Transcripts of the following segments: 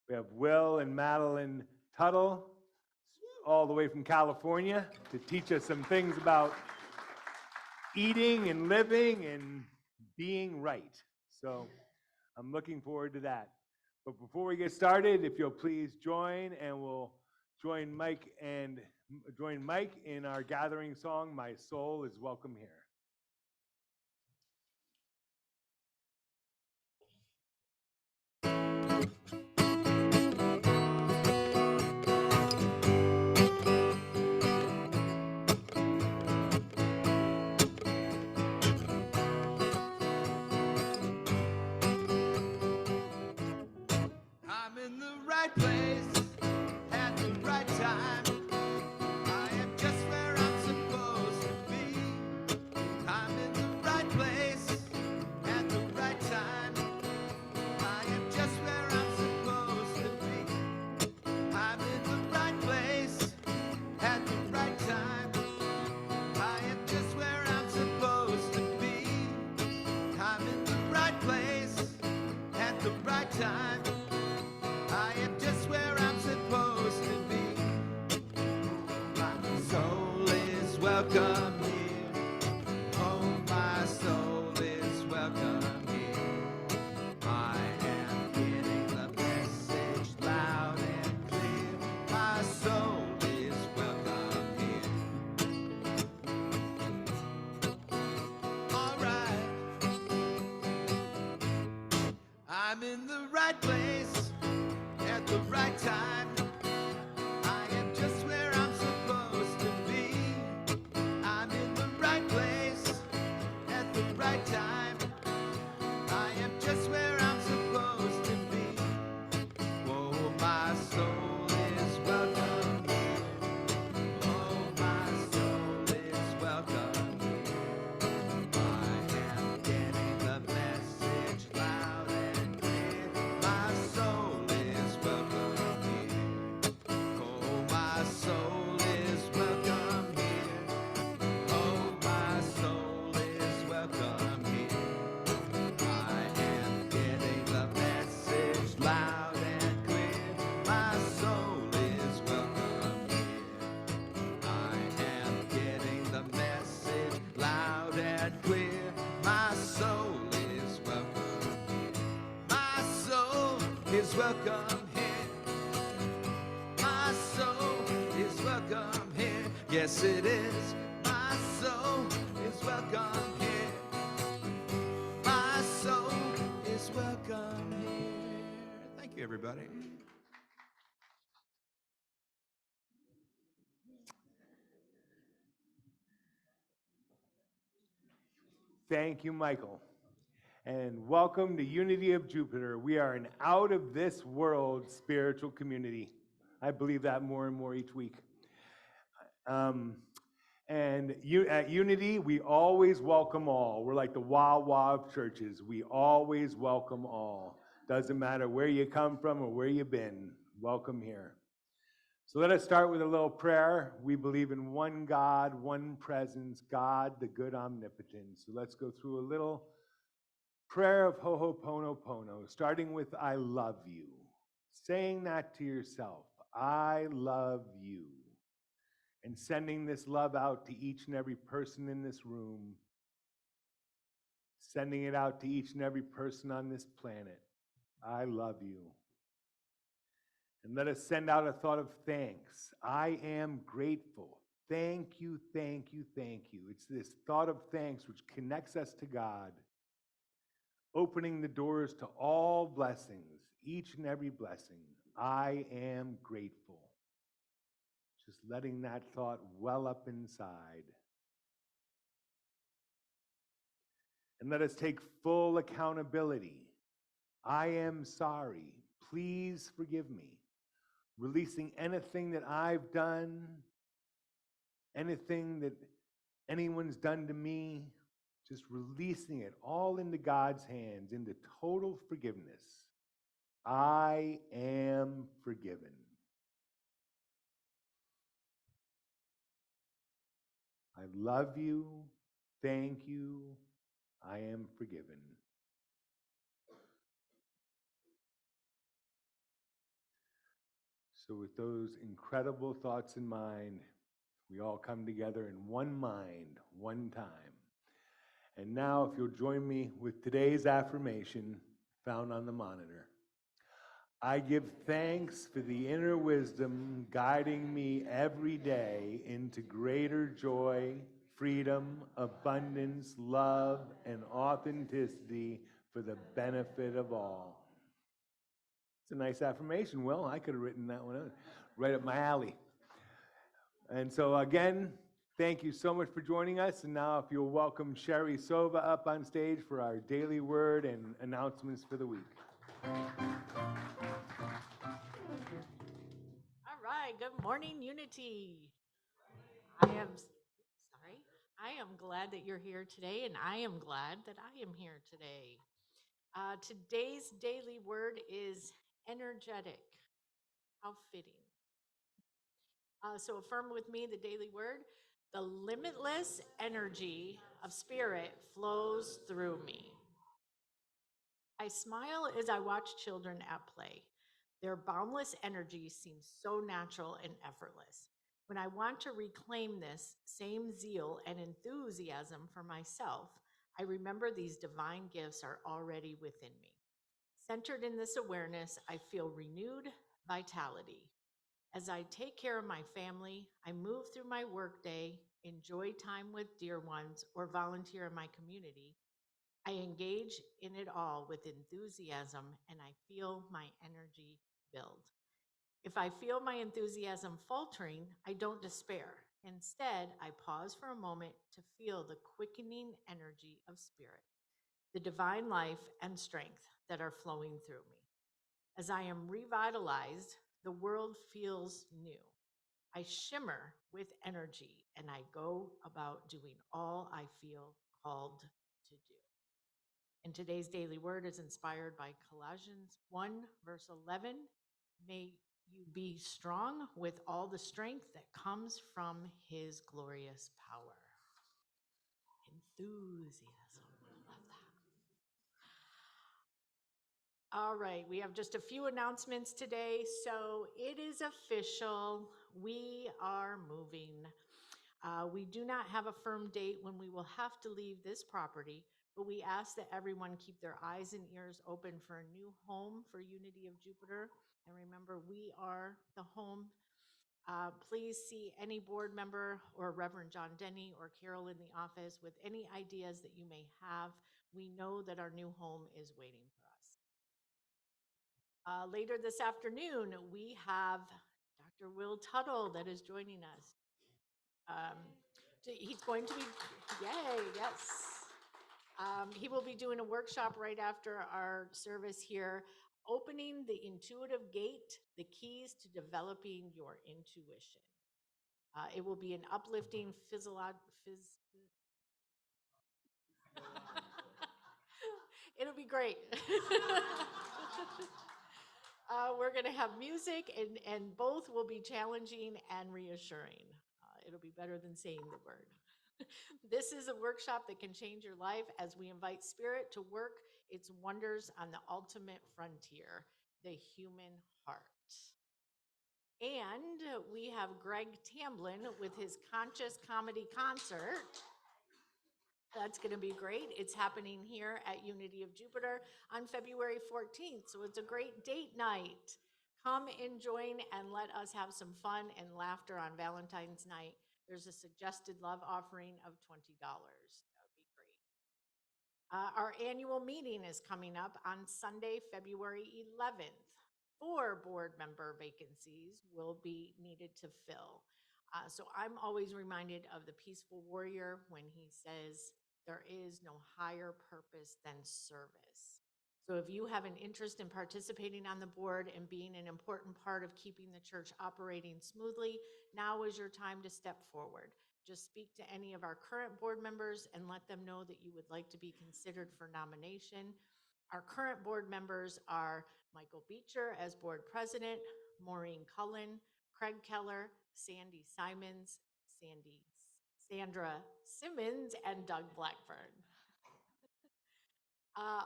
We have Will and Madeline Tuttle, all the way from California, to teach us some things about eating and living and being right. So I'm looking forward to that. But before we get started, if you'll please join, and we'll join Mike in our gathering song, "My Soul is Welcome Here." I'm in the right place at the right time. I am just where I'm supposed to be. I'm in the right place at the right time. I am just where I'm supposed to be. I'm in the right place at the right time. I am just where I'm supposed to be. I'm in the right place at the right time. I am just where I'm supposed to be. My soul is welcome here. Oh, my soul is welcome here. I am getting the message loud and clear. My soul is welcome here. All right. I'm in the right place at the right time. I am just where I'm supposed to be. I'm in the right place at the right time. I am just where I'm supposed to be. Oh, my soul is welcome here. Oh, my soul is welcome here. I am getting the message loud and clear. My soul is welcome here. Oh, my soul is welcome here. Oh, my soul is welcome here. I am getting the message loud and clear. My soul is welcome here. I am getting the message loud and clear. My soul is welcome here. My soul is welcome here. My soul is welcome here. Yes, it is. My soul is welcome here. My soul is welcome here. Thank you, everybody. Thank you, Michael. And welcome to Unity of Jupiter. We are an out of this world spiritual community. I believe that more and more each week. At Unity, we always welcome all. We're like the Wawa of churches. We always welcome all. Doesn't matter where you come from or where you've been. Welcome here. So let us start with a little prayer. We believe in one God, one presence, God, the good omnipotent. So let's go through a little prayer of Ho'oponopono, starting with I love you. Saying that to yourself, I love you. And sending this love out to each and every person in this room, sending it out to each and every person on this planet. I love you. And let us send out a thought of thanks. I am grateful. Thank you, thank you, thank you. It's this thought of thanks which connects us to God, opening the doors to all blessings, each and every blessing. I am grateful. Just letting that thought well up inside. And let us take full accountability. I am sorry. Please forgive me. Releasing anything that I've done, anything that anyone's done to me, just releasing it all into God's hands, into total forgiveness. I am forgiven. I love you. Thank you. I am forgiven. So, with those incredible thoughts in mind, we all come together in one mind, one time. And now, if you'll join me with today's affirmation found on the monitor. I give thanks for the inner wisdom guiding me every day into greater joy, freedom, abundance, love, and authenticity for the benefit of all. It's a nice affirmation. Well, I could have written that one out right up my alley. And so, again, thank you so much for joining us. And now, if you'll welcome Sherry Sova up on stage for our daily word and announcements for the week. All right, good morning, Unity. I am glad that you're here today, and I am glad that I am here today. Today's daily word is energetic. How fitting. So affirm with me the daily word. The limitless energy of spirit flows through me. I smile as I watch children at play. Their boundless energy seems so natural and effortless. When I want to reclaim this same zeal and enthusiasm for myself, I remember these divine gifts are already within me. Centered in this awareness, I feel renewed vitality. As I take care of my family, I move through my workday, enjoy time with dear ones, or volunteer in my community. I engage in it all with enthusiasm and I feel my energy build. If I feel my enthusiasm faltering, I don't despair. Instead, I pause for a moment to feel the quickening energy of spirit, the divine life and strength that are flowing through me. As I am revitalized, the world feels new. I shimmer with energy and I go about doing all I feel called to do. And today's daily word is inspired by Colossians 1, verse 11. May you be strong with all the strength that comes from his glorious power. Enthusiasm. Love that. All right, we have just a few announcements today. So it is official. We are moving. We do not have a firm date when we will have to leave this property, but we ask that everyone keep their eyes and ears open for a new home for Unity of Jupiter. And remember, we are the home. Please see any board member or Reverend John Denny or Carol in the office with any ideas that you may have. We know that our new home is waiting for us. Later this afternoon, we have Dr. Will Tuttle that is joining us. He's going to be, yay, yes. He will be doing a workshop right after our service here, opening the intuitive gate, the keys to developing your intuition. It will be an uplifting It'll be great. We're going to have music, and both will be challenging and reassuring. It'll be better than saying the word. This is a workshop that can change your life as we invite Spirit to work its wonders on the ultimate frontier, the human heart. And we have Greg Tamblin with his Conscious Comedy Concert. That's going to be great. It's happening here at Unity of Jupiter on February 14th. So it's a great date night. Come and join and let us have some fun and laughter on Valentine's night. There's a suggested love offering of $20. That would be great. Our annual meeting is coming up on Sunday, February 11th. 4 board member vacancies will be needed to fill. So I'm always reminded of the peaceful warrior when he says, there is no higher purpose than service. So if you have an interest in participating on the board and being an important part of keeping the church operating smoothly, now is your time to step forward. Just speak to any of our current board members and let them know that you would like to be considered for nomination. Our current board members are Michael Beecher as board president, Maureen Cullen, Craig Keller, Sandy Simons, Sandra Simmons, and Doug Blackburn.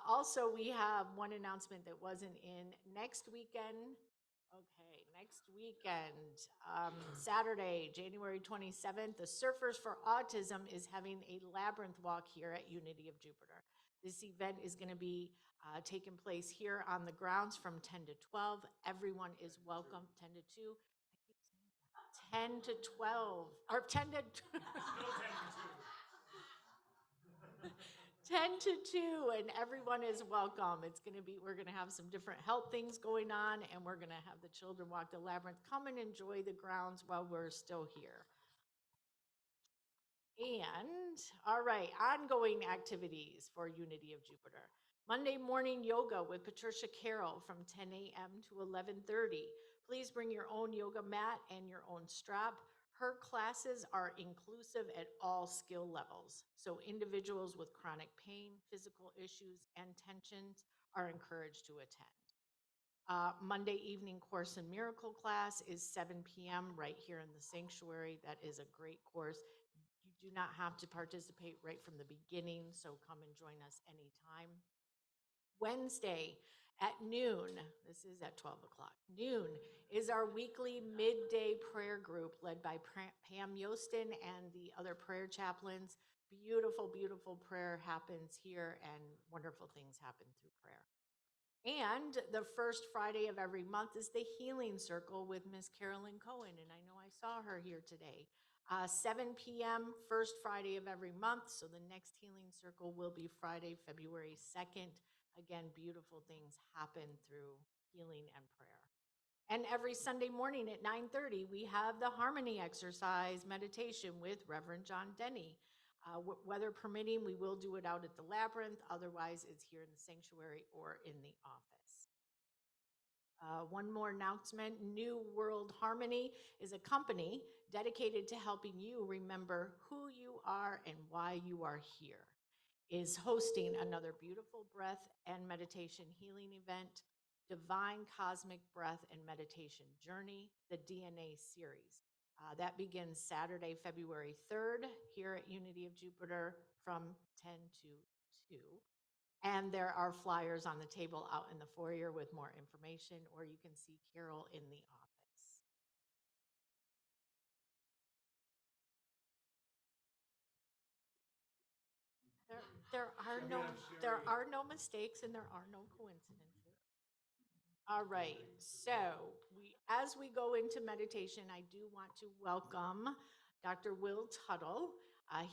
Also, we have one announcement that wasn't in next weekend. next weekend, Saturday, January 27th, the Surfers for Autism is having a labyrinth walk here at Unity of Jupiter. This event is going to be taking place here on the grounds from 10 to 12. Everyone is welcome. 10 to 2. I keep saying that. 10 to 12, or 10 to 10 to 2, and everyone is welcome. We're going to have some different health things going on, and we're going to have the children walk the labyrinth. Come and enjoy the grounds while we're still here. And, all right, ongoing activities for Unity of Jupiter. Monday morning yoga with Patricia Carroll from 10 a.m. to 11:30. Please bring your own yoga mat and your own strap. Her classes are inclusive at all skill levels, so individuals with chronic pain, physical issues, and tensions are encouraged to attend. Monday evening Course in Miracle class is 7 p.m. right here in the sanctuary. That is a great course. You do not have to participate right from the beginning, so come and join us anytime. Wednesday at noon, this is at 12 o'clock, noon is our weekly midday prayer group led by Pam Yostin and the other prayer chaplains. Beautiful, beautiful prayer happens here, and wonderful things happen through prayer. And the first Friday of every month is the Healing Circle with Miss Carolyn Cohen, and I know I saw her here today. 7 p.m., first Friday of every month, so the next Healing Circle will be Friday, February 2nd. Again, beautiful things happen through healing and prayer. And every Sunday morning at 9:30, we have the Harmony Exercise meditation with Reverend John Denny. Weather permitting, we will do it out at the Labyrinth. Otherwise, it's here in the sanctuary or in the office. One more announcement. New World Harmony is a company dedicated to helping you remember who you are and why you are here. Is hosting another beautiful breath and meditation healing event, Divine Cosmic Breath and Meditation Journey, the DNA series. That begins Saturday, February 3rd here at Unity of Jupiter from 10 to 2. And there are flyers on the table out in the foyer with more information, or you can see Carol in the office. There are no mistakes and there are no coincidences. All right, so as we go into meditation, I do want to welcome Dr. Will Tuttle.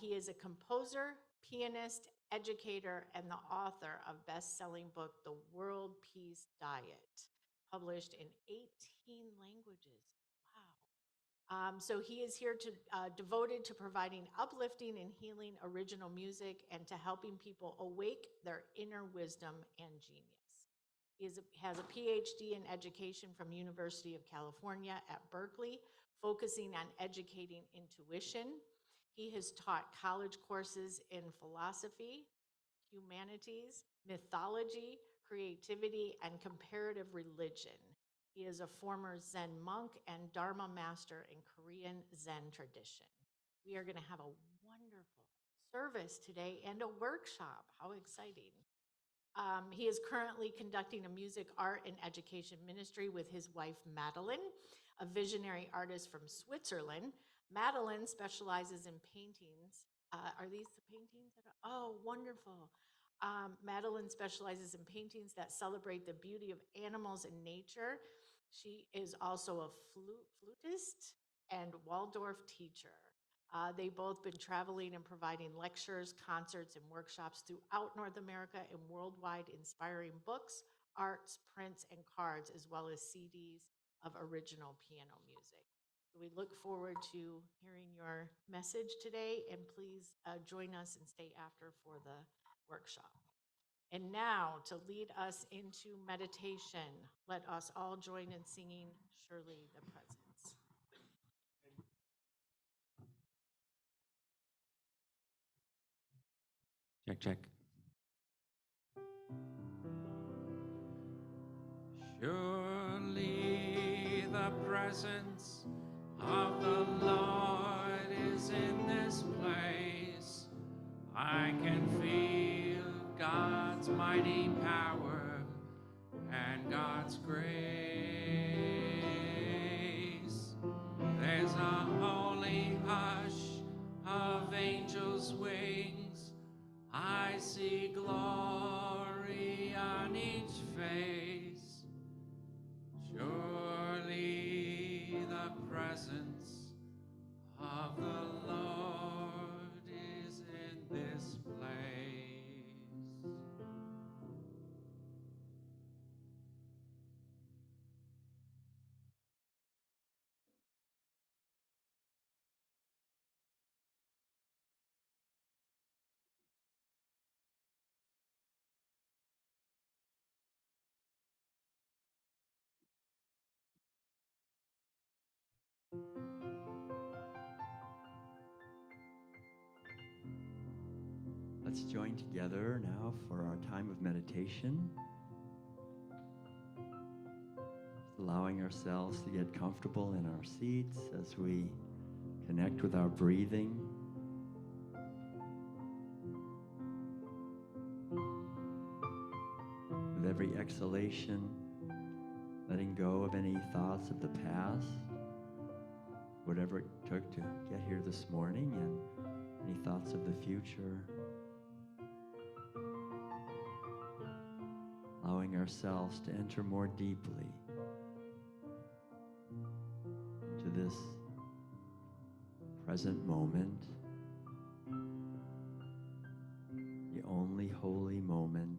He is a composer, pianist, educator, and the author of best-selling book, The World Peace Diet, published in 18 languages. Wow. So he is here devoted to providing uplifting and healing original music and to helping people awake their inner wisdom and genius. He has a PhD in education from University of California at Berkeley, focusing on educating intuition. He has taught college courses in philosophy, humanities, mythology, creativity, and comparative religion. He is a former Zen monk and Dharma master in Korean Zen tradition. We are going to have a wonderful service today and a workshop. How exciting. He is currently conducting a music, art, and education ministry with his wife, Madeline, a visionary artist from Switzerland. Madeline specializes in paintings. Are these the paintings? Oh, wonderful. Madeline specializes in paintings that celebrate the beauty of animals and nature. She is also a flutist and Waldorf teacher. They've both been traveling and providing lectures, concerts, and workshops throughout North America and worldwide, inspiring books, arts, prints, and cards, as well as CDs of original piano music. So we look forward to hearing your message today, and please join us and stay after for the workshop. And now, to lead us into meditation, let us all join in singing Surely the Presence. Check, check. Surely the presence of the Lord is in this place. I can feel God's mighty power and God's grace. I see glory on each face. Surely the presence of the Lord is in this place. Let's join together now for our time of meditation. Just allowing ourselves to get comfortable in our seats as we connect with our breathing. With every exhalation, letting go of any thoughts of the past, whatever it took to get here this morning, and any thoughts of the future. Allowing ourselves to enter more deeply into this present moment, the only holy moment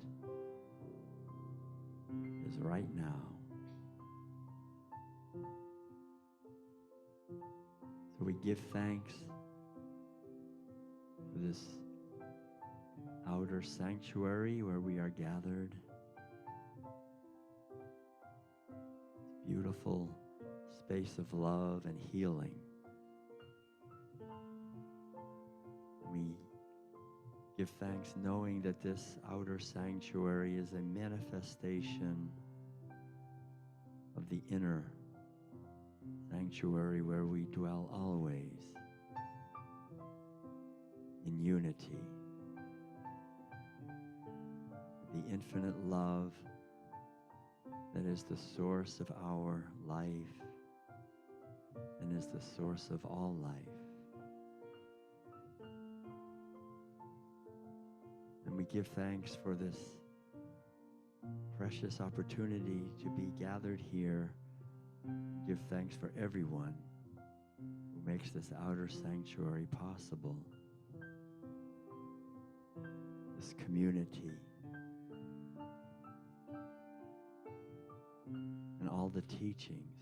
is right now. So we give thanks for this outer sanctuary where we are gathered. Beautiful space of love and healing. We give thanks knowing that this outer sanctuary is a manifestation of the inner sanctuary where we dwell always in unity. The infinite love that is the source of our life and is the source of all life. And we give thanks for this precious opportunity to be gathered here. Give thanks for everyone who makes this outer sanctuary possible. This community. And all the teachings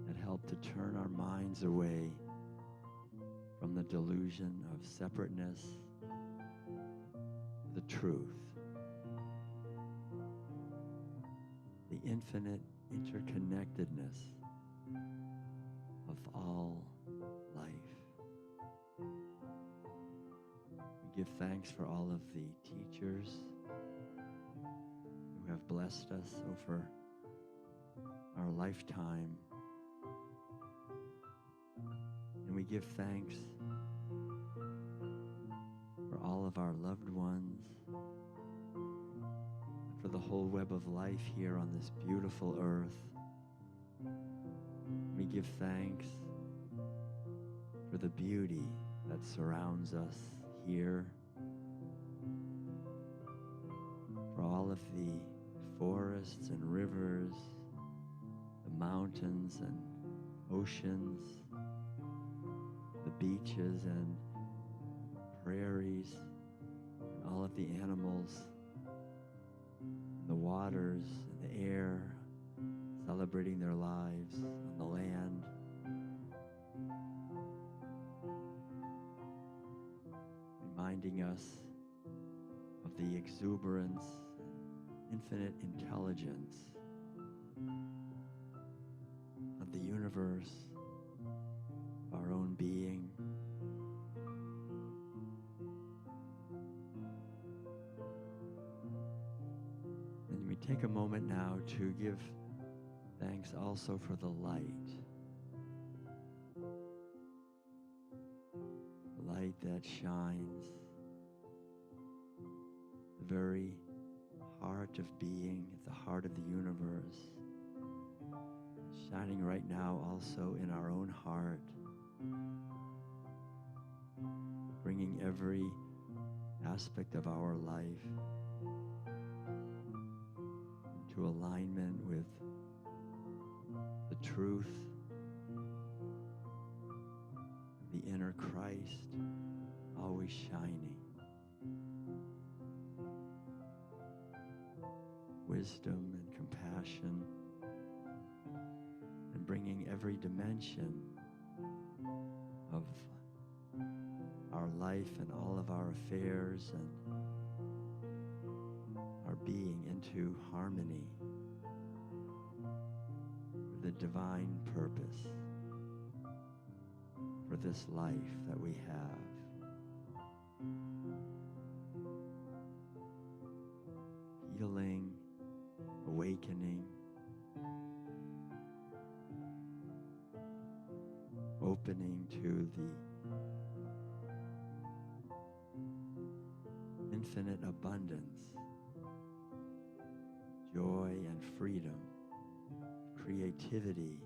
that help to turn our minds away from the delusion of separateness to the truth, the infinite interconnectedness of all life. We give thanks for all of the teachers who have blessed us over our lifetime. And we give thanks for all of our loved ones, and for the whole web of life here on this beautiful earth. We give thanks for the beauty that surrounds us here, for all of the forests and rivers, the mountains and oceans, the beaches and prairies, and all of the animals, and the waters and the air, celebrating their lives on the land. Reminding us of the exuberance and infinite intelligence of the universe, of our own being. And we take a moment now to give thanks also for the light. The light that shines, the very heart of being, at the heart of the universe, shining right now also in our own heart, bringing every aspect of our life into alignment with the truth, the inner Christ, always shining. Wisdom and compassion, and bringing every dimension of our life and all of our affairs and our being into harmony with the divine purpose for this life that we have. Healing, awakening, opening to the infinite abundance, joy and freedom, creativity,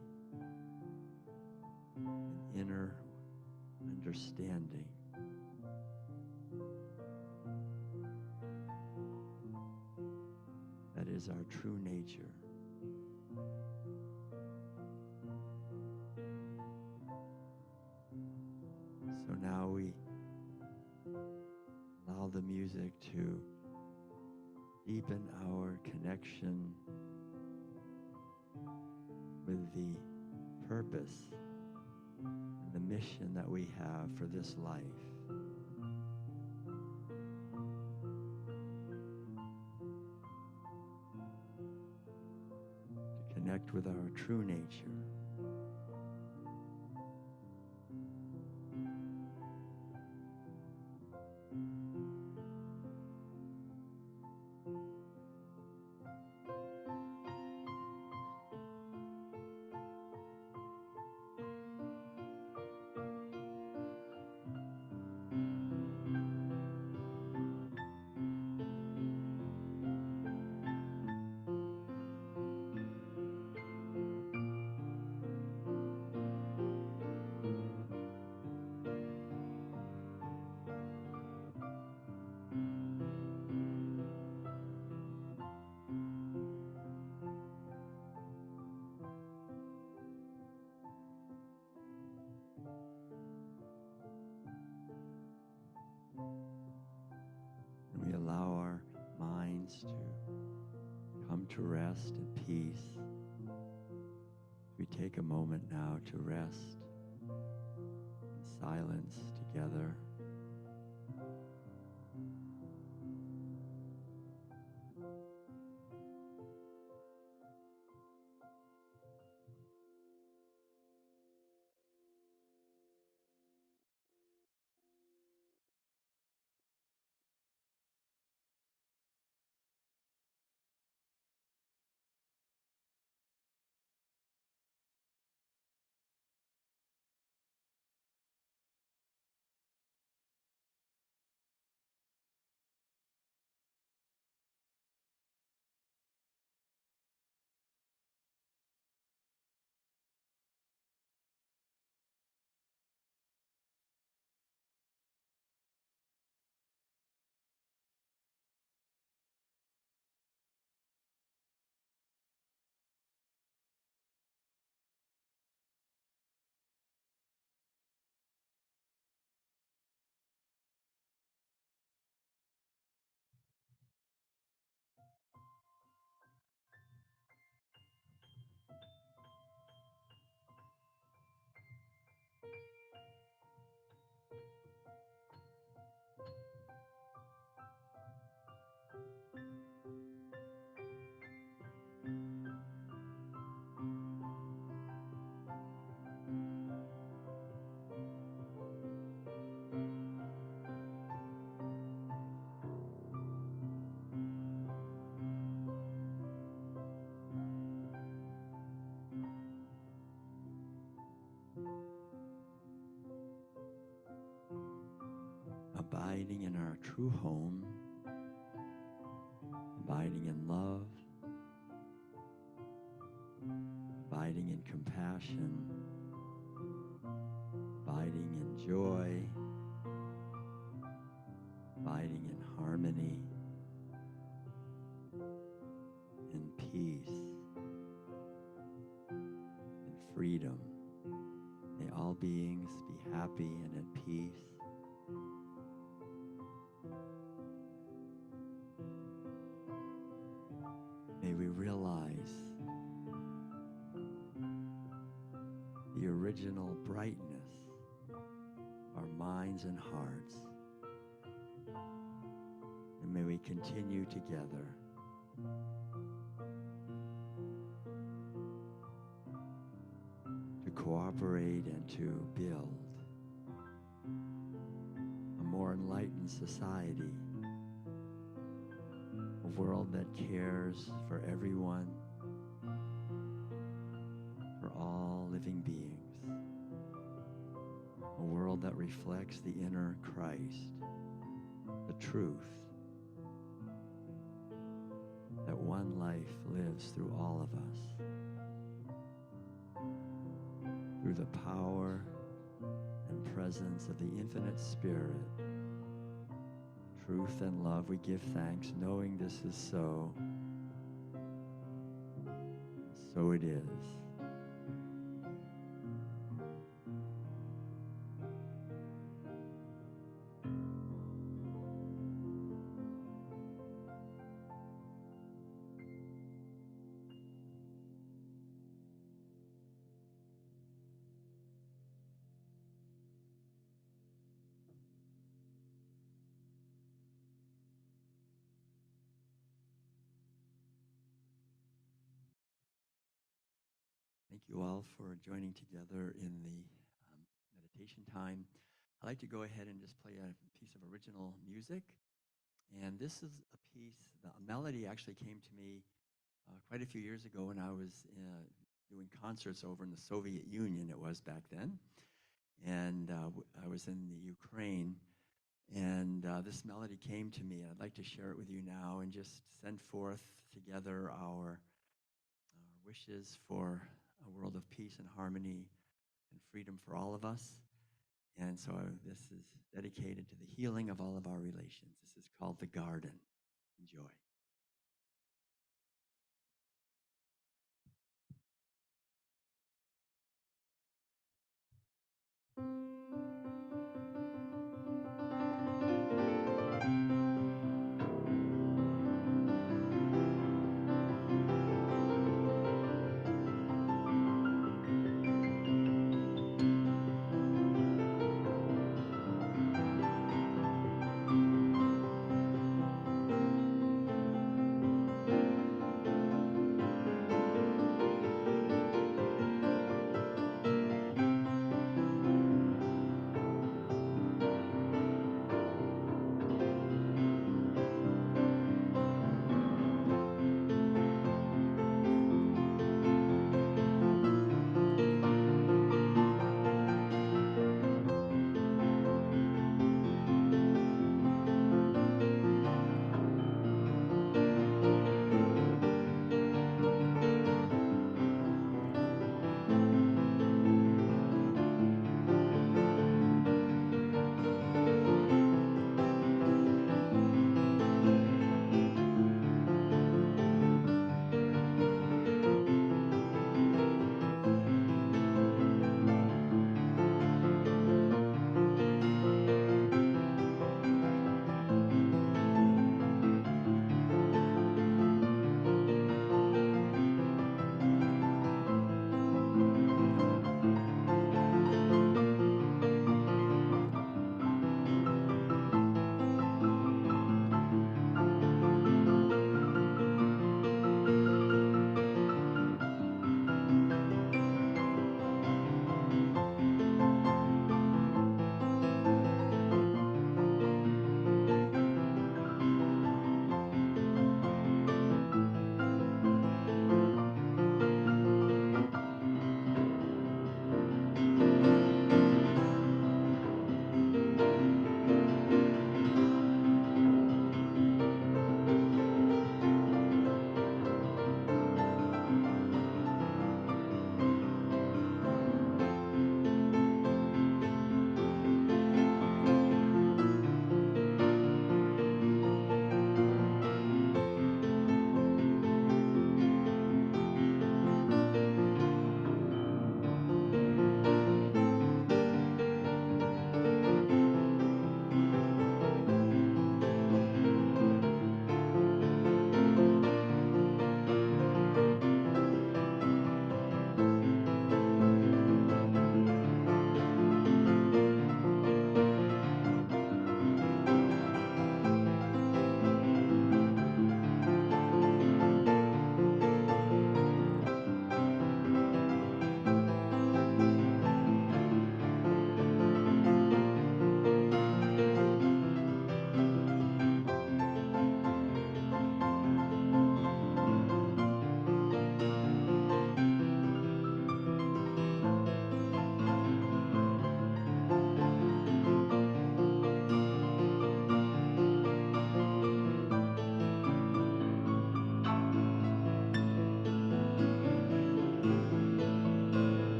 and inner understanding. That is our true nature. So now we allow the music to deepen our connection with the purpose and the mission that we have for this life. To connect with our true nature. And we allow our minds to come to rest in peace. We take a moment now to rest in silence together. Abiding in our true home, abiding in love, abiding in compassion, abiding in joy, abiding in harmony and peace and freedom. May all beings be happy and at peace. May we realize the original brightness of our minds and hearts. And may we continue together to cooperate and to build a more enlightened society, a world that cares for everyone, for all living beings, a world that reflects the inner Christ, the truth, that one life lives through all of us. Through the power and presence of the infinite Spirit, truth and love, we give thanks, knowing this is so. So it is. Thank you all for joining together in the meditation time. I'd like to go ahead and just play a piece of original music. And this is a piece, the melody actually came to me quite a few years ago when I was doing concerts over in the Soviet Union, it was back then. And I was in the Ukraine. And this melody came to me. I'd like to share it with you now and just send forth together our wishes for a world of peace and harmony and freedom for all of us. And so this is dedicated to the healing of all of our relations. This is called The Garden. Enjoy.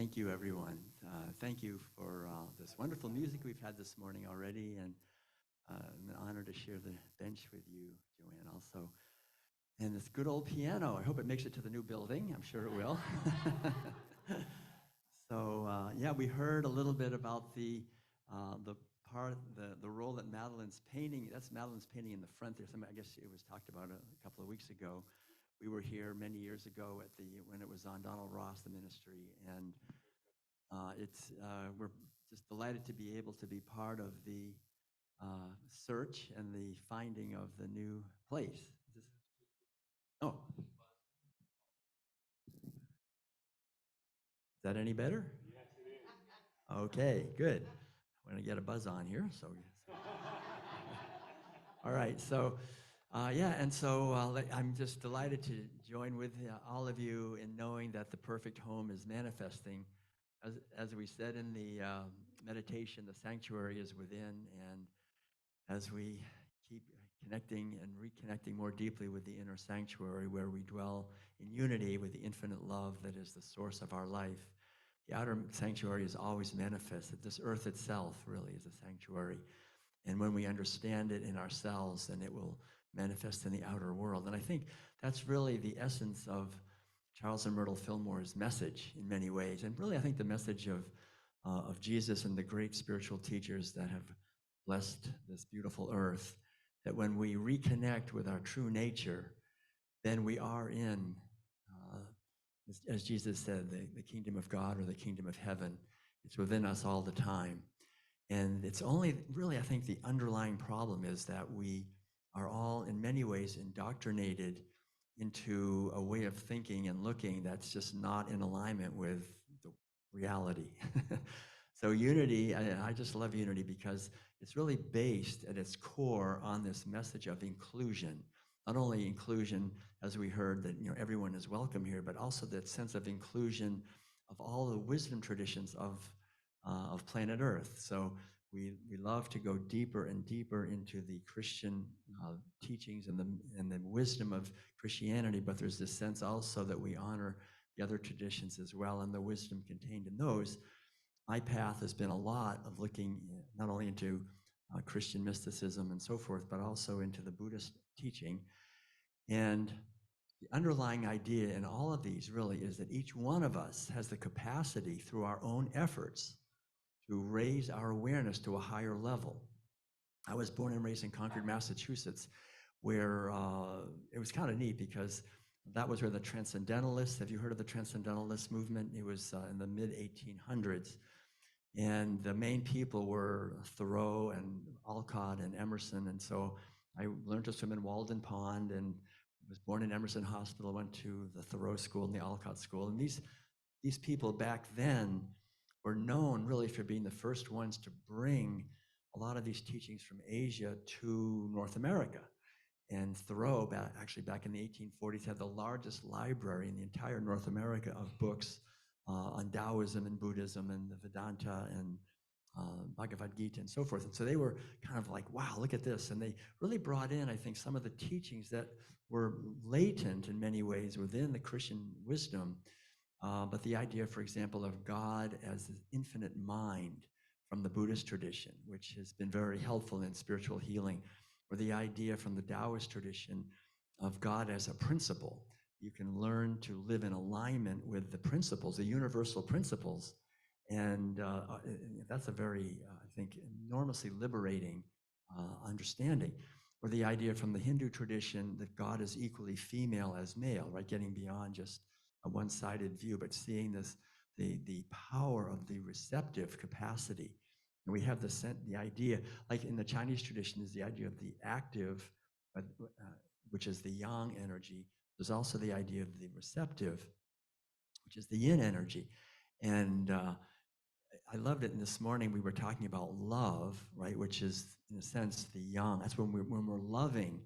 Thank you, everyone. Thank you for this wonderful music we've had this morning already, and I'm an honor to share the bench with you, Joanne, also. And this good old piano. I hope it makes it to the new building. I'm sure it will. So yeah, we heard a little bit about the role that Madeline's painting. That's Madeline's painting in the front there. I guess it was talked about a couple of weeks ago. We were here many years ago when it was on Donald Ross, the ministry, and we're just delighted to be able to be part of the search and the finding of the new place. Oh, is that any better? Yes, it is. Okay, good. I'm going to get a buzz on here. So, all right. So, yeah, and so I'm just delighted to join with all of you in knowing that the perfect home is manifesting. As we said in the meditation, the sanctuary is within, and as we keep connecting and reconnecting more deeply with the inner sanctuary where we dwell in unity with the infinite love that is the source of our life, the outer sanctuary is always manifested. This earth itself really is a sanctuary. And when we understand it in ourselves, then it will manifest in the outer world. And I think that's really the essence of Charles and Myrtle Fillmore's message in many ways. And really, I think the message of Jesus and the great spiritual teachers that have blessed this beautiful earth, that when we reconnect with our true nature, then we are in, as Jesus said, the kingdom of God or the kingdom of heaven. It's within us all the time. And it's only really, I think, the underlying problem is that we are all in many ways indoctrinated into a way of thinking and looking that's just not in alignment with the reality. So unity, I just love unity because it's really based at its core on this message of inclusion. Not only inclusion, as we heard, that everyone is welcome here, but also that sense of inclusion of all the wisdom traditions of planet Earth. So we love to go deeper and deeper into the Christian teachings and the wisdom of Christianity, but there's this sense also that we honor the other traditions as well and the wisdom contained in those. My path has been a lot of looking not only into Christian mysticism and so forth, but also into the Buddhist teaching. And the underlying idea in all of these really is that each one of us has the capacity through our own efforts to raise our awareness to a higher level. I was born and raised in Concord, Massachusetts, where it was kind of neat because that was where the Transcendentalists, have you heard of the Transcendentalist movement? It was in the mid-1800s. And the main people were Thoreau and Alcott and Emerson. And so I learned to swim in Walden Pond and was born in Emerson Hospital, went to the Thoreau School and the Alcott School. And these people back then were known really for being the first ones to bring a lot of these teachings from Asia to North America. And Thoreau, actually back in the 1840s, had the largest library in the entire North America of books on Taoism and Buddhism and the Vedanta and Bhagavad Gita and so forth. And so they were kind of like, wow, look at this. And they really brought in, I think, some of the teachings that were latent in many ways within the Christian wisdom. But the idea, for example, of God as the infinite mind from the Buddhist tradition, which has been very helpful in spiritual healing, or the idea from the Taoist tradition of God as a principle. You can learn to live in alignment with the principles, the universal principles. And that's a very, I think, enormously liberating understanding. Or the idea from the Hindu tradition that God is equally female as male, right? Getting beyond just a one-sided view, but seeing this, the power of the receptive capacity. And we have the idea, like in the Chinese tradition, is the idea of the active, which is the yang energy. There's also the idea of the receptive, which is the yin energy. And I loved it. And this morning we were talking about love, right? Which is, in a sense, the yang. That's when we're loving,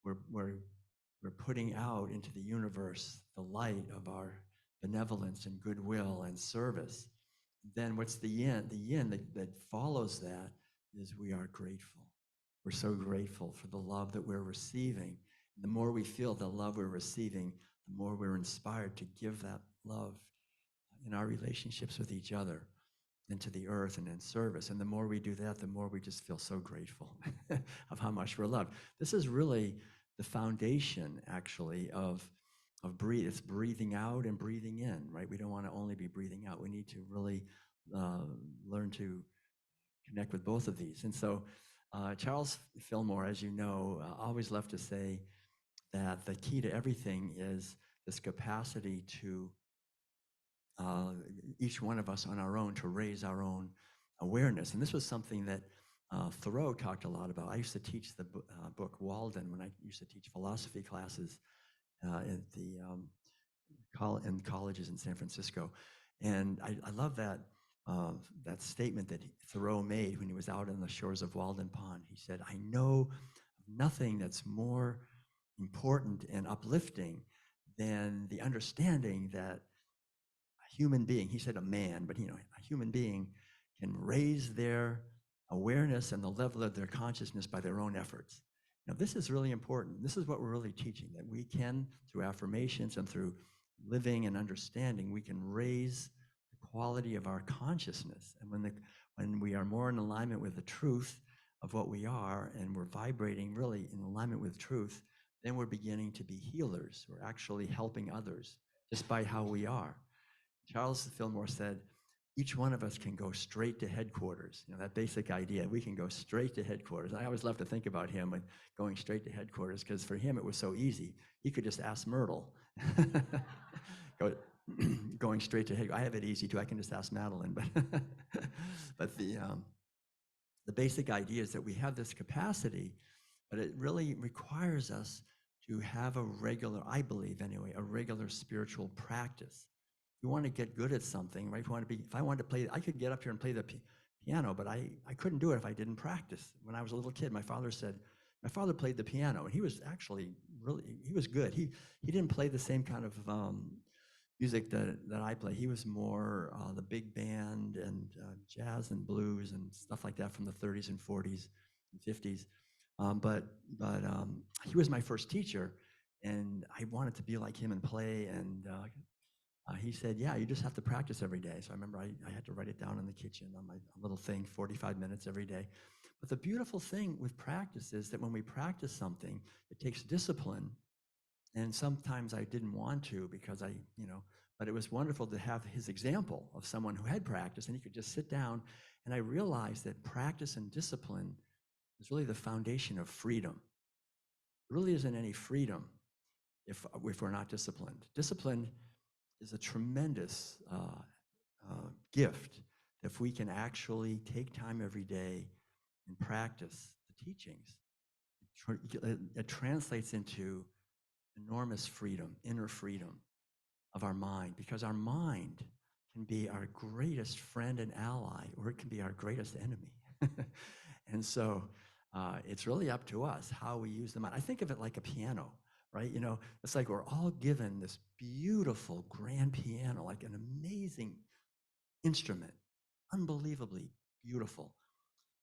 we're putting out into the universe the light of our benevolence and goodwill and service. Then what's the yin? The yin that follows that is we are grateful. We're so grateful for the love that we're receiving. The more we feel the love we're receiving, the more we're inspired to give that love in our relationships with each other and to the earth and in service. And the more we do that, the more we just feel so grateful of how much we're loved. This is really the foundation, actually, of breathe. It's breathing out and breathing in, right? We don't want to only be breathing out. We need to really learn to connect with both of these. And so Charles Fillmore, as you know, always loved to say that the key to everything is this capacity to each one of us on our own to raise our own awareness. And this was something that Thoreau talked a lot about. I used to teach the book Walden when I used to teach philosophy classes at the in colleges in San Francisco. And I love that that statement that Thoreau made when he was out on the shores of Walden Pond. He said, "I know of nothing that's more important and uplifting than the understanding that a human being," he said a man, but a human being can raise their awareness and the level of their consciousness by their own efforts. Now, this is really important. This is what we're really teaching, that we can, through affirmations and through living and understanding, we can raise the quality of our consciousness. And when we are more in alignment with the truth of what we are, and we're vibrating really in alignment with truth, then we're beginning to be healers. We're actually helping others just by how we are. Charles Fillmore said, each one of us can go straight to headquarters. That basic idea, we can go straight to headquarters. I always love to think about him and going straight to headquarters, because for him it was so easy. He could just ask Myrtle. Going straight to headquarters. I have it easy too. I can just ask Madeline. But the basic idea is that we have this capacity, but it really requires us to have a regular, I believe anyway, a regular spiritual practice. If you want to get good at something, right? If I wanted to play, I could get up here and play the piano, but I couldn't do it if I didn't practice. When I was a little kid, my father played the piano, and he was actually he was good. He didn't play the same kind of music that I play. He was more the big band and jazz and blues and stuff like that from the 30s and 40s and 50s. But he was my first teacher, and I wanted to be like him and play. And he said, "Yeah, you just have to practice every day." So I remember I had to write it down in the kitchen on my little thing, 45 minutes every day. But the beautiful thing with practice is that when we practice something, it takes discipline. And sometimes I didn't want to because but it was wonderful to have his example of someone who had practiced, and he could just sit down. And I realized that practice and discipline is really the foundation of freedom. There really isn't any freedom if we're not disciplined. Discipline is a tremendous gift if we can actually take time every day and practice the teachings. It translates into enormous freedom, inner freedom of our mind, because our mind can be our greatest friend and ally, or it can be our greatest enemy. And so it's really up to us how we use the mind. I think of it like a piano, right? It's like we're all given this beautiful grand piano, like an amazing instrument, unbelievably beautiful.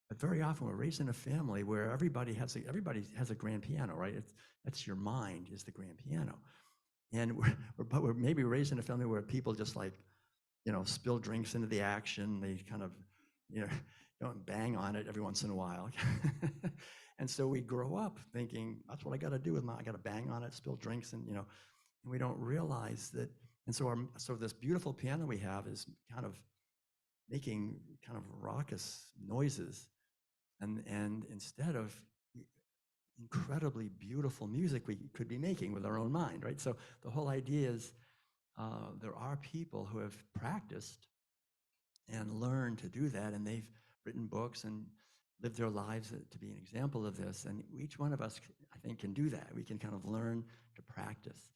But very often we're raised in a family where everybody has a grand piano, right? That's your mind is the grand piano. And we're maybe raised in a family where people just spill drinks into the action. They kind of, don't bang on it every once in a while. And so we grow up thinking, that's what I got to do with I got to bang on it, spill drinks, and we don't realize that. And so this beautiful piano we have is kind of making kind of raucous noises, and instead of incredibly beautiful music we could be making with our own mind, right? So the whole idea is there are people who have practiced and learned to do that, and they've written books and lived their lives to be an example of this. And each one of us, I think, can do that. We can kind of learn to practice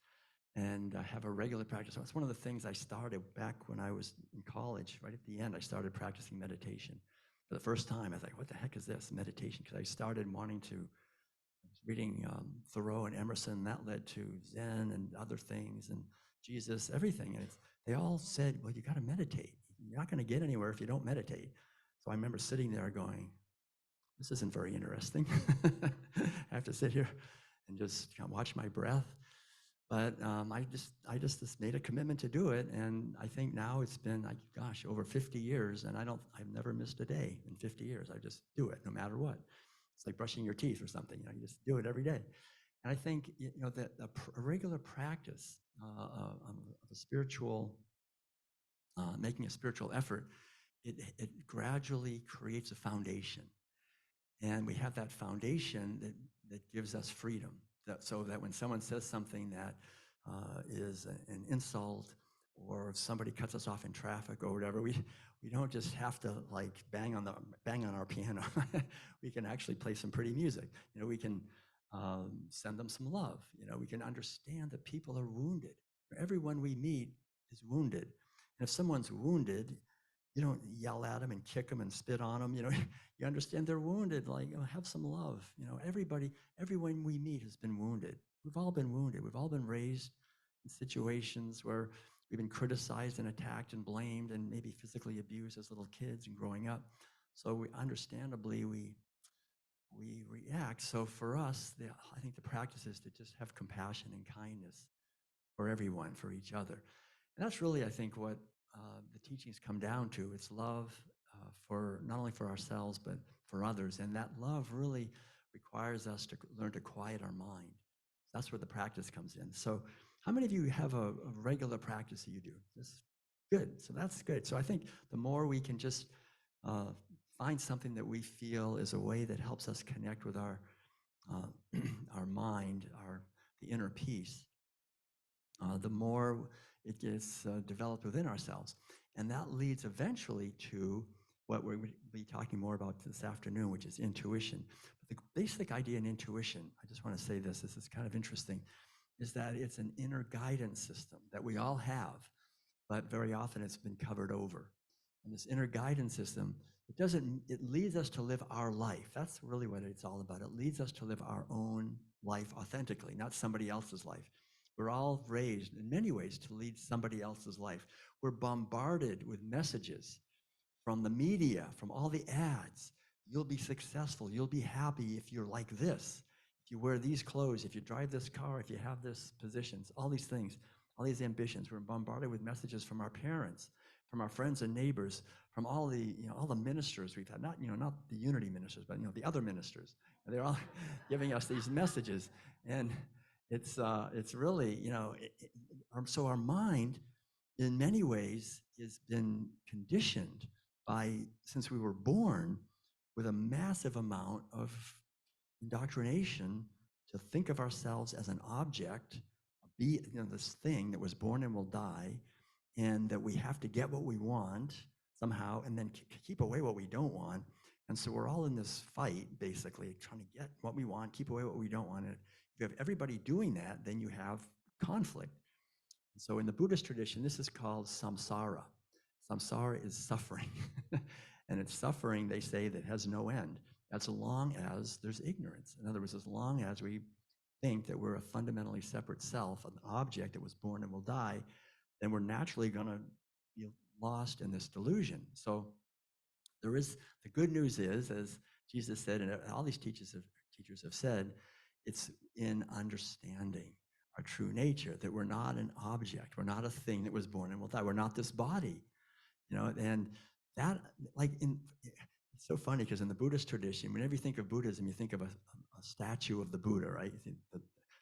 and have a regular practice. So it's one of the things I started back when I was in college. Right at the end, I started practicing meditation. For the first time, I was like, what the heck is this, meditation? Because I started reading Thoreau and Emerson, and that led to Zen and other things, and Jesus, everything. And they all said, well, you got to meditate. You're not going to get anywhere if you don't meditate. So I remember sitting there going, this isn't very interesting. I have to sit here and just kind of watch my breath. But I just made a commitment to do it, and I think now it's been, gosh, over 50 years, and I've never missed a day in 50 years. I just do it no matter what. It's like brushing your teeth or something. You just do it every day. And I think that a regular practice of a spiritual, making a spiritual effort, it gradually creates a foundation. And we have that foundation that gives us freedom. So that when someone says something that is an insult, or if somebody cuts us off in traffic or whatever, we don't just have to like bang on our piano. We can actually play some pretty music. We can send them some love. We can understand that people are wounded. Everyone we meet is wounded. And if someone's wounded, you don't yell at them and kick them and spit on them. You understand they're wounded. Like, have some love. Everyone we meet has been wounded. We've all been wounded. We've all been raised in situations where we've been criticized and attacked and blamed and maybe physically abused as little kids and growing up. So understandably, we react. So for us, I think the practice is to just have compassion and kindness for everyone, for each other. And that's really, I think, what the teachings come down to. It's love for not only for ourselves, but for others. And that love really requires us to learn to quiet our mind. That's where the practice comes in. So how many of you have a regular practice that you do? That's good. So that's good. So I think the more we can just find something that we feel is a way that helps us connect with our our mind, the inner peace, the more it gets developed within ourselves. And that leads eventually to what we'll be talking more about this afternoon, which is intuition. But the basic idea in intuition, I just want to say this is kind of interesting, is that it's an inner guidance system that we all have, but very often it's been covered over. And this inner guidance system, it leads us to live our life. That's really what it's all about. It leads us to live our own life authentically, not somebody else's life. We're all raised in many ways to lead somebody else's life. We're bombarded with messages from the media, from all the ads. You'll be successful. You'll be happy if you're like this, if you wear these clothes, if you drive this car, if you have this positions, all these things, all these ambitions. We're bombarded with messages from our parents, from our friends and neighbors, from all the ministers we've had. Not the unity ministers, but the other ministers. They're all giving us these messages, and it's really so our mind, in many ways, has been conditioned since we were born with a massive amount of indoctrination to think of ourselves as an object, this thing that was born and will die, and that we have to get what we want somehow, and then keep away what we don't want. And so we're all in this fight, basically, trying to get what we want, keep away what we don't want. And if you have everybody doing that, then you have conflict. So in the Buddhist tradition, this is called samsara. Samsara is suffering. And it's suffering, they say, that has no end, as long as there's ignorance. In other words, as long as we think that we're a fundamentally separate self, an object that was born and will die, then we're naturally going to be lost in this delusion. So the good news is, as Jesus said, and all these teachers have said, it's in understanding our true nature, that we're not an object, we're not a thing that was born and will die, we're not this body, and that, it's so funny because in the Buddhist tradition, whenever you think of Buddhism, you think of a statue of the Buddha, right? You think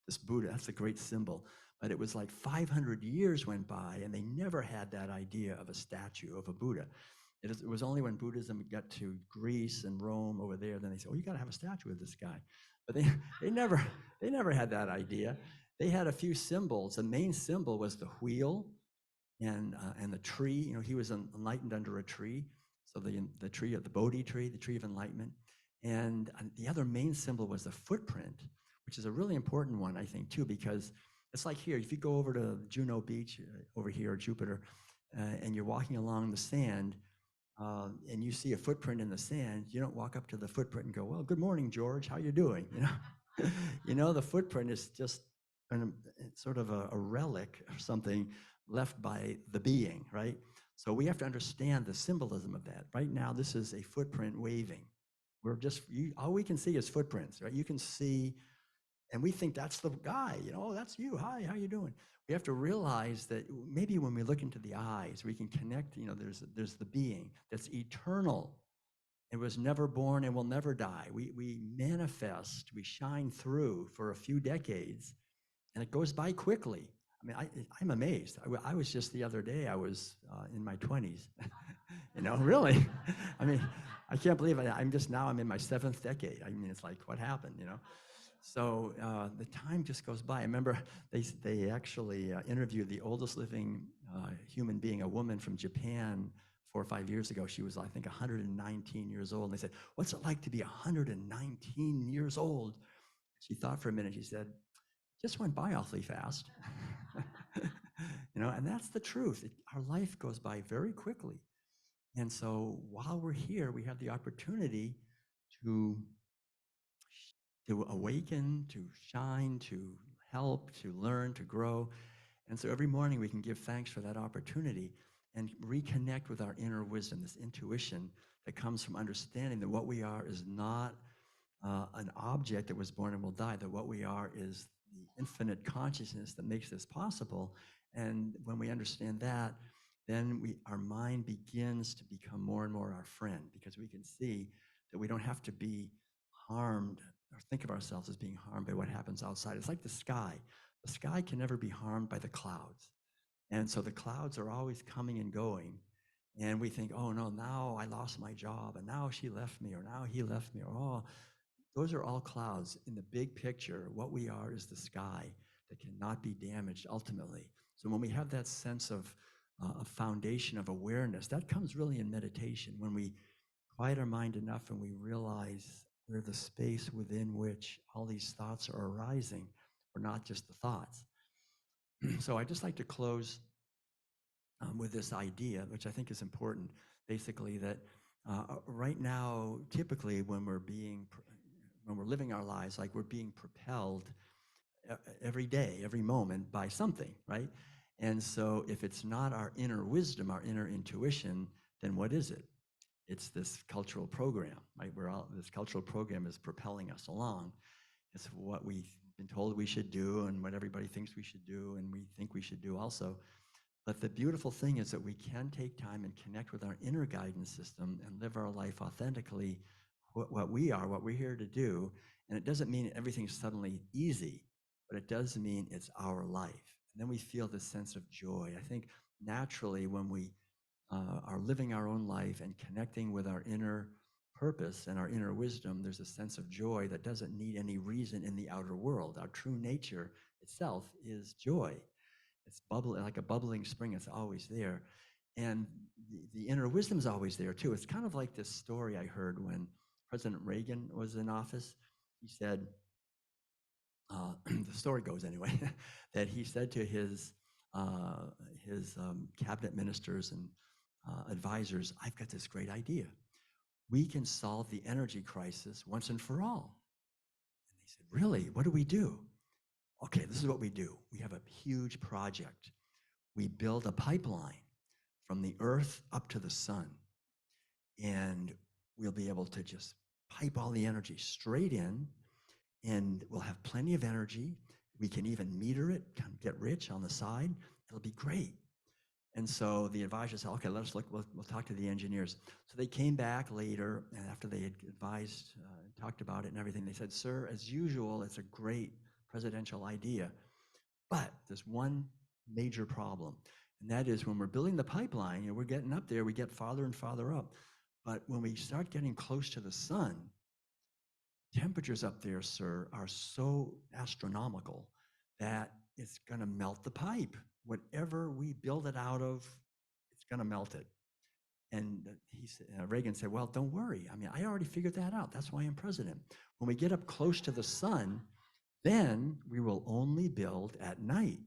this Buddha, that's a great symbol. But it was like 500 years went by and they never had that idea of a statue of a Buddha. It was only when Buddhism got to Greece and Rome over there, then they said, oh, you got to have a statue of this guy. But they never had that idea. They had a few symbols. The main symbol was the wheel and the tree. He was enlightened under a tree. So the tree of the Bodhi tree, the tree of enlightenment. And the other main symbol was the footprint, which is a really important one, I think, too, because it's like here, if you go over to Juno Beach over here, or Jupiter, and you're walking along the sand, and you see a footprint in the sand, you don't walk up to the footprint and go, well, good morning, George, how you doing? The footprint is just sort of a relic or something left by the being, right? So we have to understand the symbolism of that. Right now, this is a footprint waving. All we can see is footprints, right? You can see And we think that's the guy, "Oh, that's you. Hi, how you doing?" We have to realize that maybe when we look into the eyes, we can connect, there's the being that's eternal. It was never born and will never die. We manifest, we shine through for a few decades, and it goes by quickly. I mean, I'm amazed. I was just the other day, I was in my 20s. Really. I mean, I can't believe I'm in my 7th decade. I mean, it's like, what happened? So the time just goes by. I remember they actually interviewed the oldest living human being, a woman from Japan, 4 or 5 years ago. She was, I think, 119 years old. And they said, "What's it like to be 119 years old?" She thought for a minute. She said, "Just went by awfully fast." And that's the truth. Our life goes by very quickly. And so while we're here, we have the opportunity to awaken, to shine, to help, to learn, to grow. And so every morning we can give thanks for that opportunity and reconnect with our inner wisdom, this intuition that comes from understanding that what we are is not an object that was born and will die, that what we are is the infinite consciousness that makes this possible. And when we understand that, then our mind begins to become more and more our friend, because we can see that we don't have to be harmed or think of ourselves as being harmed by what happens outside. It's like the sky. The sky can never be harmed by the clouds. And so the clouds are always coming and going. And we think, "Oh no, now I lost my job, and now she left me, or now he left me, or oh," those are all clouds. In the big picture, what we are is the sky that cannot be damaged ultimately. So when we have that sense of a foundation of awareness, that comes really in meditation. When we quiet our mind enough and we realize we're the space within which all these thoughts are arising, we're not just the thoughts. So I just like to close with this idea, which I think is important, basically that right now, typically when we're living our lives, like we're being propelled every day, every moment by something, right? And so if it's not our inner wisdom, our inner intuition, then what is it? It's this cultural program, right? This cultural program is propelling us along. It's what we've been told we should do and what everybody thinks we should do and we think we should do also. But the beautiful thing is that we can take time and connect with our inner guidance system and live our life authentically, what we're here to do. And it doesn't mean everything's suddenly easy, but it does mean it's our life. And then we feel this sense of joy. I think naturally when we are living our own life and connecting with our inner purpose and our inner wisdom, there's a sense of joy that doesn't need any reason in the outer world. Our true nature itself is joy. It's like a bubbling spring. It's always there. And the inner wisdom is always there too. It's kind of like this story I heard when President Reagan was in office. He said, the story goes anyway, that he said to his cabinet ministers and advisors, "I've got this great idea. We can solve the energy crisis once and for all." And they said, "Really? What do we do?" "Okay, this is what we do. We have a huge project. We build a pipeline from the earth up to the sun, and we'll be able to just pipe all the energy straight in, and we'll have plenty of energy. We can even meter it, kind of get rich on the side. It'll be great." And so the advisor said, "Okay, let's look, we'll talk to the engineers." So they came back later, and after they had advised, talked about it and everything, they said, "Sir, as usual, it's a great presidential idea, but there's one major problem. And that is when we're building the pipeline, we're getting up there, we get farther and farther up. But when we start getting close to the sun, temperatures up there, sir, are so astronomical that it's going to melt the pipe. Whatever we build it out of, it's going to melt it." And Reagan said, "Well, don't worry. I mean, I already figured that out. That's why I'm president. When we get up close to the sun, then we will only build at night."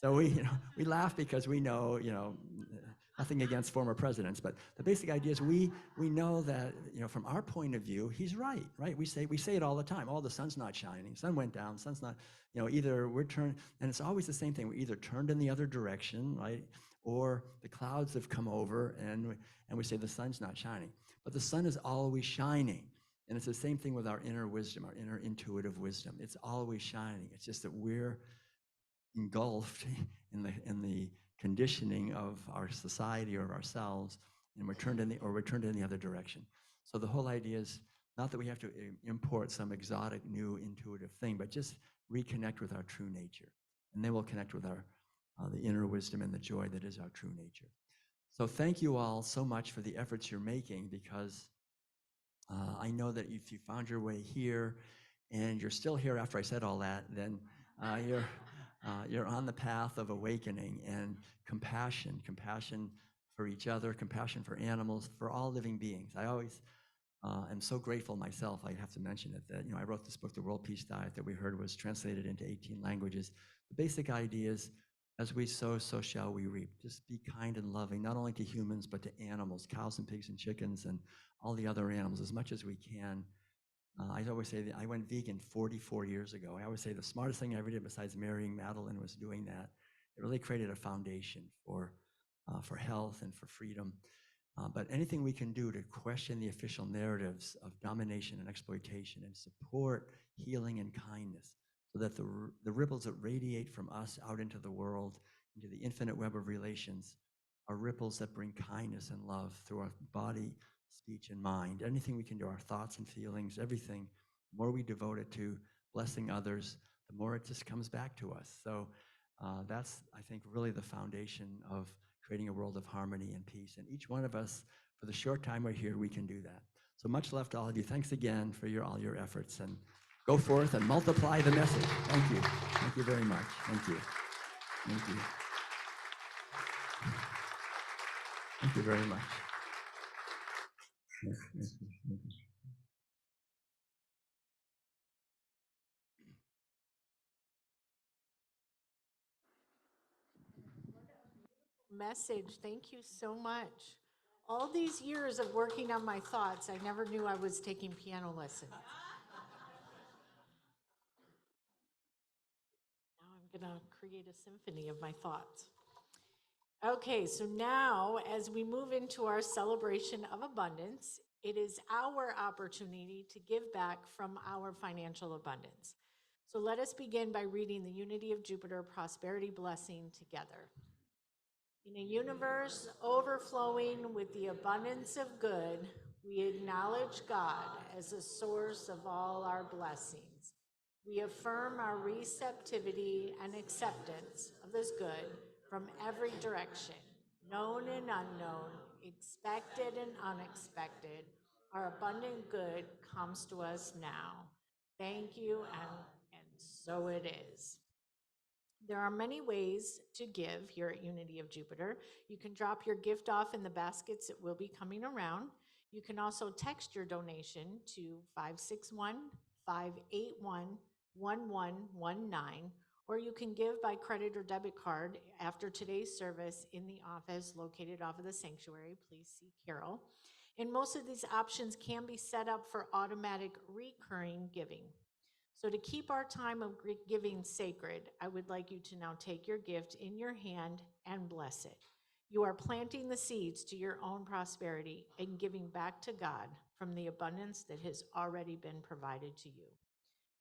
So we laugh because we know, nothing against former presidents, but the basic idea is we know that, from our point of view, he's right? We say it all the time. "Oh, the sun's not shining. Sun went down. Sun's not," either we're turned, and it's always the same thing. We're either turned in the other direction, right? Or the clouds have come over and we say the sun's not shining. But the sun is always shining. And it's the same thing with our inner wisdom, our inner intuitive wisdom. It's always shining. It's just that we're engulfed in the conditioning of our society or of ourselves, and we're turned in the other direction. So the whole idea is not that we have to import some exotic new intuitive thing, but just reconnect with our true nature, and then we'll connect with our the inner wisdom and the joy that is our true nature. So thank you all so much for the efforts you're making, because I know that if you found your way here and you're still here after I said all that, then you're on the path of awakening and compassion for each other, compassion for animals, for all living beings. I always am so grateful myself. I have to mention it that I wrote this book, The World Peace Diet, that we heard was translated into 18 languages. The basic idea is, as we sow, so shall we reap. Just be kind and loving, not only to humans, but to animals, cows and pigs and chickens and all the other animals, as much as we can. I always say that I went vegan 44 years ago. I always say the smartest thing I ever did, besides marrying Madeline, was doing that. It really created a foundation for health and for freedom. But anything we can do to question the official narratives of domination and exploitation and support healing and kindness, so that the ripples that radiate from us out into the world, into the infinite web of relations, are ripples that bring kindness and love through our body, speech, and mind. Anything we can do, our thoughts and feelings, everything, the more we devote it to blessing others, the more it just comes back to us. So that's, I think, really the foundation of creating a world of harmony and peace. And each one of us, for the short time we're here, we can do that. So much love to all of you. Thanks again for all your efforts. And go forth and multiply the message. Thank you. Thank you very much. Thank you. Thank you. Thank you very much. Yes, yes, yes, thank you. Message. Thank you so much. All these years of working on my thoughts, I never knew I was taking piano lessons. Now I'm going to create a symphony of my thoughts. Okay, so now as we move into our celebration of abundance, it is our opportunity to give back from our financial abundance. So let us begin by reading the Unity of Jupiter Prosperity Blessing together. In a universe overflowing with the abundance of good, we acknowledge God as the source of all our blessings. We affirm our receptivity and acceptance of this good from every direction, known and unknown, expected and unexpected. Our abundant good comes to us now. Thank you, and so it is. There are many ways to give here at Unity of Jupiter. You can drop your gift off in the baskets that will be coming around. You can also text your donation to 561-581-1119, or you can give by credit or debit card after today's service in the office located off of the sanctuary. Please see Carol. And most of these options can be set up for automatic recurring giving. So to keep our time of giving sacred, I would like you to now take your gift in your hand and bless it. You are planting the seeds to your own prosperity and giving back to God from the abundance that has already been provided to you.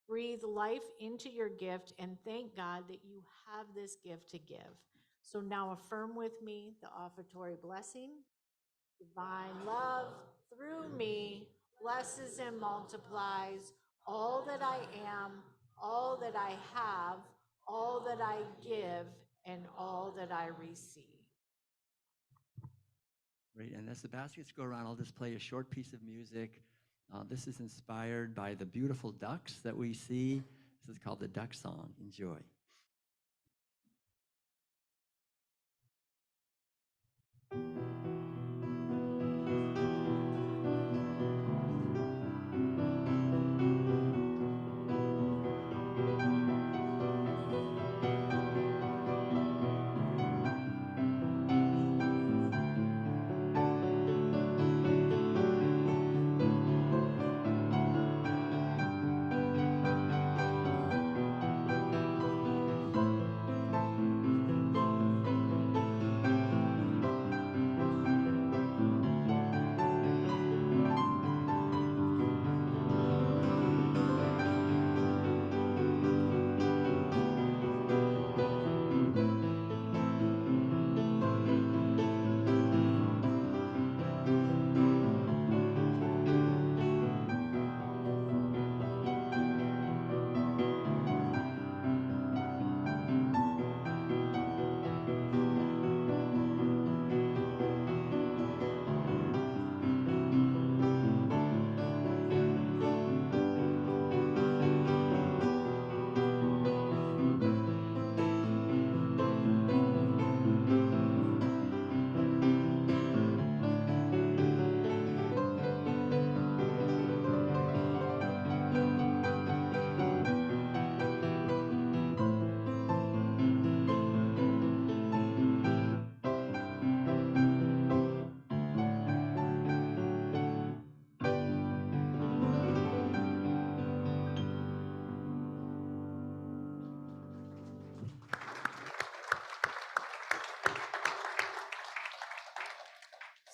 Breathe life into your gift and thank God that you have this gift to give. So now affirm with me the offertory blessing. Divine love through me blesses and multiplies all that I am, all that I have, all that I give, and all that I receive. Great, and as the baskets go around, I'll just play a short piece of music. This is inspired by the beautiful ducks that we see. This is called the Duck Song. Enjoy.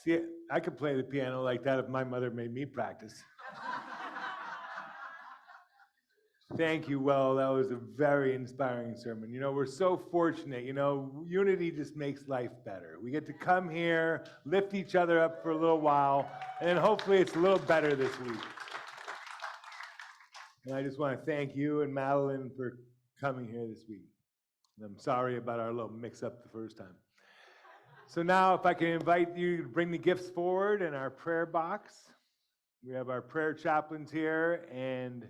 See, I could play the piano like that if my mother made me practice. Thank you, Will. That was a very inspiring sermon. We're so fortunate. Unity just makes life better. We get to come here, lift each other up for a little while, and then hopefully it's a little better this week. And I just want to thank you and Madeline for coming here this week. And I'm sorry about our little mix-up the first time. So now if I can invite you to bring the gifts forward in our prayer box. We have our prayer chaplains here, and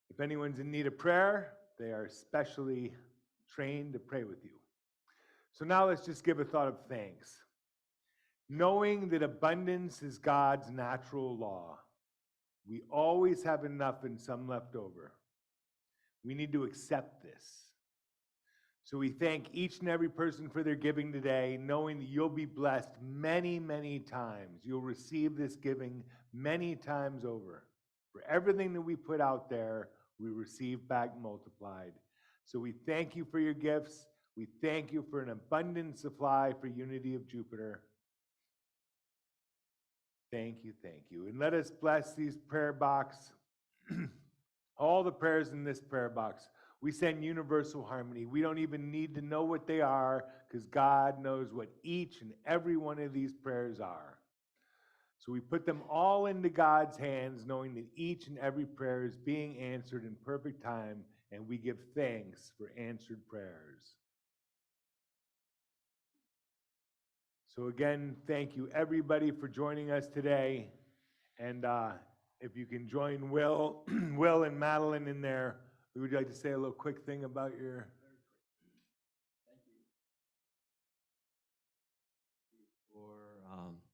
if anyone's in need of prayer, they are specially trained to pray with you. So now let's just give a thought of thanks. Knowing that abundance is God's natural law, we always have enough and some left over. We need to accept this. So we thank each and every person for their giving today, knowing that you'll be blessed many, many times. You'll receive this giving many times over. For everything that we put out there, we receive back multiplied. So we thank you for your gifts. We thank you for an abundant supply for Unity of Jupiter. Thank you, thank you. And let us bless these prayer box, all the prayers in this prayer box. We send universal harmony. We don't even need to know what they are because God knows what each and every one of these prayers are. So we put them all into God's hands, knowing that each and every prayer is being answered in perfect time, and we give thanks for answered prayers. So again, thank you everybody for joining us today. And if you can join Will and Madeline in there, we would like to say a little quick thing about your...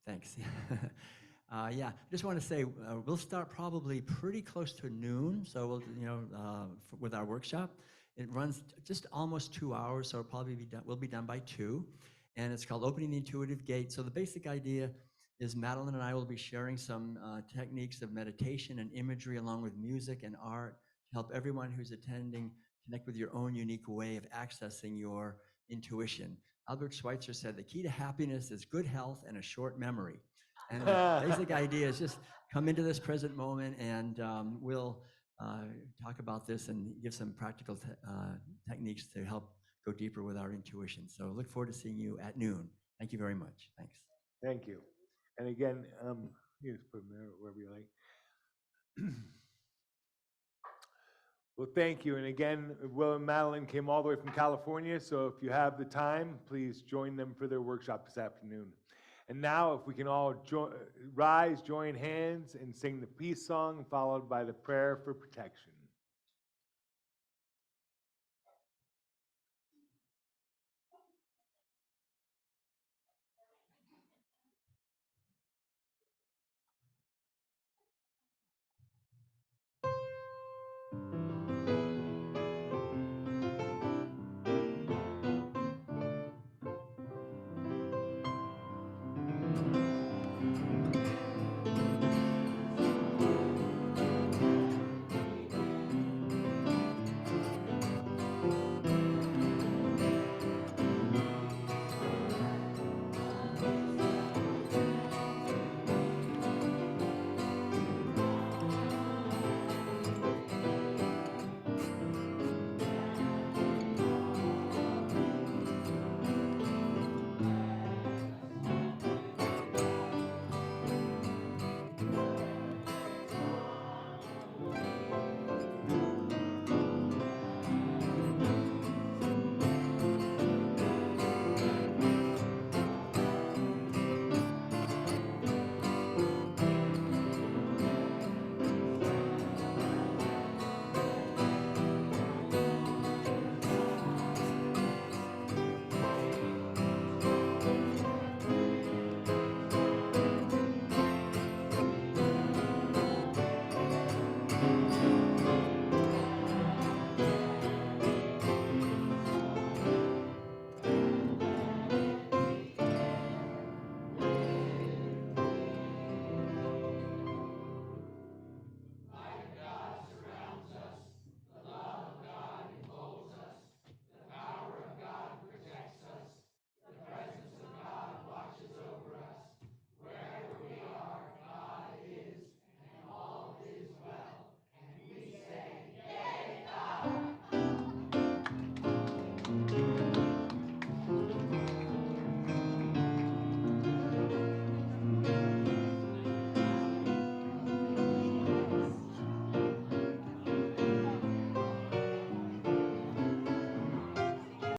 Thanks. Yeah, just want to say we'll start probably pretty close to noon. So we'll, with our workshop, it runs just almost 2 hours. So it'll probably be done. We'll be done by 2, and it's called Opening the Intuitive Gate. So the basic idea is Madeline and I will be sharing some techniques of meditation and imagery, along with music and art, to help everyone who's attending connect with your own unique way of accessing your intuition. Albert Schweitzer said the key to happiness is good health and a short memory. And the basic idea is just come into this present moment, and we'll talk about this and give some practical techniques to help go deeper with our intuition. So look forward to seeing you at noon. Thank you very much. Thanks. Thank you. And again, you just put them there wherever you like. Well, thank you. And again, Will and Madeline came all the way from California, so if you have the time, please join them for their workshop this afternoon. And now, if we can all rise, join hands, and sing the peace song, followed by the prayer for protection.